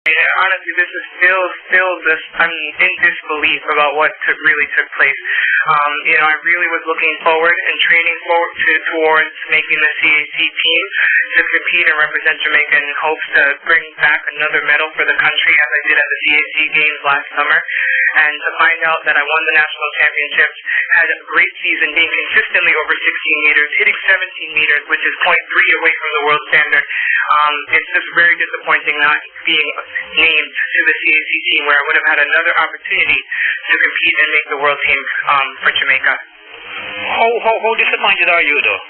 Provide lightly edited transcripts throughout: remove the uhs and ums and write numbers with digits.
Honestly, this is still this. I'm in disbelief about what really took place. I really was looking forward and training towards making the CAC team to compete and represent Jamaica in hopes to bring back another medal for the country, as I did at the CAC Games last summer. And to find out that I won the national championships, had a great season, being consistently over 16 meters, hitting 17 meters, which is 0.3 away from the world standard. It's just very disappointing not being named to the CAC team, where I would have had another opportunity to compete and make the world team for Jamaica. How disappointed are you, though?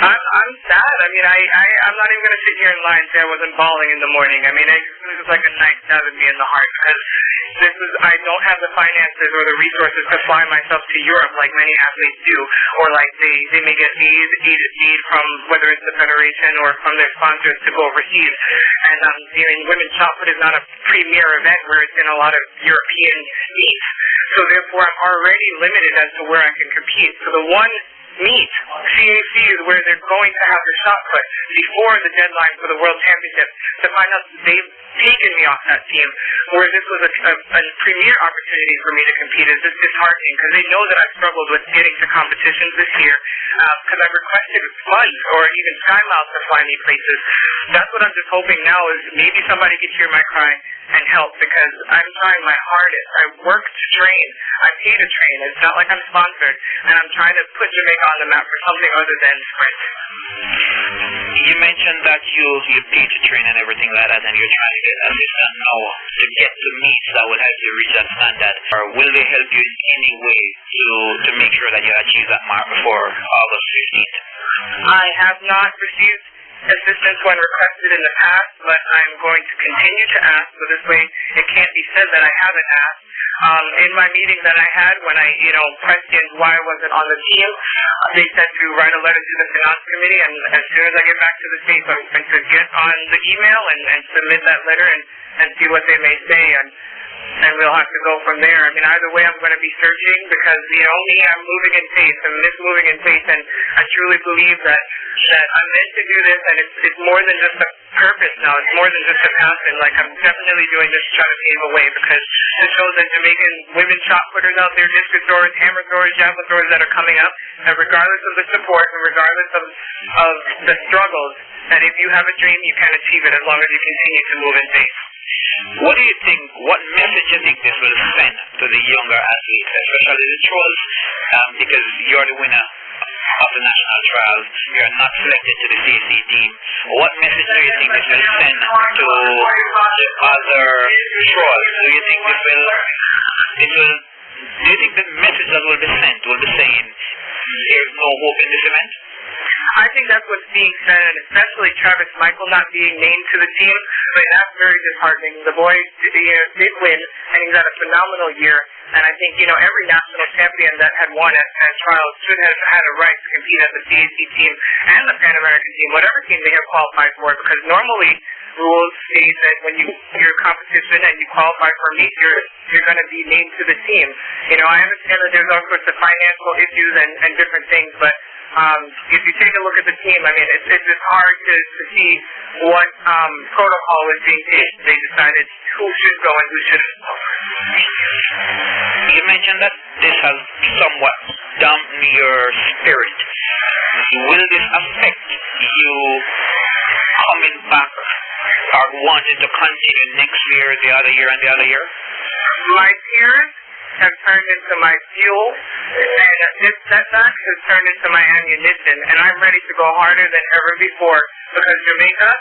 I'm sad. I mean, I'm not even going to sit here and lie and say I wasn't bawling in the morning. I mean, it was like a knife stabbing me in the heart, because I don't have the finances or the resources to fly myself to Europe like many athletes do, or like they may get aid from whether it's the federation or from their sponsors to go overseas. And women's shot put is not a premier event where it's in a lot of European meets. So therefore, I'm already limited as to where I can compete. So the one meet, CAC, is where they're going to have the shot put before the deadline for the World Championships, to find out they've taken me off that team, where this was a premier opportunity for me to compete, is just disheartening, because they know that I've struggled with getting to competitions this year, because I've requested funds or even SkyMiles to fly me places. That's what I'm just hoping now, is maybe somebody could hear my cry and help, because I'm trying my hardest. I work to train. I pay to train. It's not like I'm sponsored, and I'm trying to put Jamaica on the map for something other than sprint. You mentioned that you pay to train and everything like that, and you're trying to get assistance now to get to meets that will help you reach that standard. Or will they help you in any way to make sure that you achieve that mark before August 15th? I have not received assistance when requested in the past, but I'm going to continue to ask, so this way it can't be said that I haven't asked. In my meeting that I had, when I, questioned why I wasn't on the team, they said to write a letter to the finance committee, and as soon as I get back to the States, I'm going to get on the email and submit that letter and see what they may say, and we'll have to go from there. I mean, either way, I'm going to be searching, because, I'm moving in faith, I'm moving in faith, and I truly believe that I'm meant to do this, and it's more than just a purpose now. It's more than just a passion. Like, I'm definitely doing this to try to pave a way, because it shows that Jamaican women shot putters out there, discus throwers, hammer throwers, javelin throwers that are coming up, and regardless of the support and regardless of the struggles, that if you have a dream, you can achieve it as long as you continue to move in faith. What do you think, what message do you think this will send to the younger athletes, especially the trolls, because you're the winner of the national trials, you're not selected to the CAC team? What message do you think this will send to the other trolls? Do you think the message that will be sent will be saying there's no hope in this event? I think that's what's being said, and especially Travis Michael not being named to the team. I mean, that's very disheartening. The boy did win, and he's had a phenomenal year. And I think, every national champion that had won at trials should have had a right to compete at the CAC team and the Pan American team, whatever team they have qualified for, because normally rules state that when you're competition and you qualify for a meet, you're going to be named to the team. I understand that there's all sorts of financial issues and different things, but if you take a look at the team, I mean, it's just hard to see what protocol is being taken. They decided who should go and who shouldn't. You mentioned that this has somewhat dampened your spirit. Will this affect you coming back or wanting to continue next year, the other year, and the other year? My peers have turned into my fuel, and this setback has turned into my ammunition, and I'm ready to go harder than ever before, because Jamaica,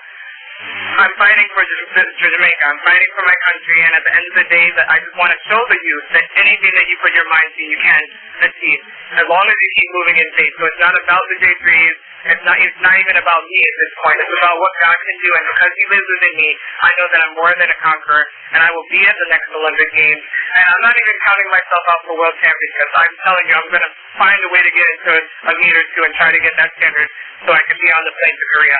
I'm fighting for Jamaica, I'm fighting for my country, and at the end of the day, that I just want to show the youth that anything that you put your mind to, you can achieve, as long as you keep moving in faith. So it's not about the J3s, it's not even about me at this point. It's about what God can do, and because He lives within me, I know that I'm more than a conqueror, and I will be at the next Olympic Games. And I'm not even counting myself out for World Championships. I'm telling you, I'm going to find a way to get into a meet or two and try to get that standard so I can be on the plane to Korea.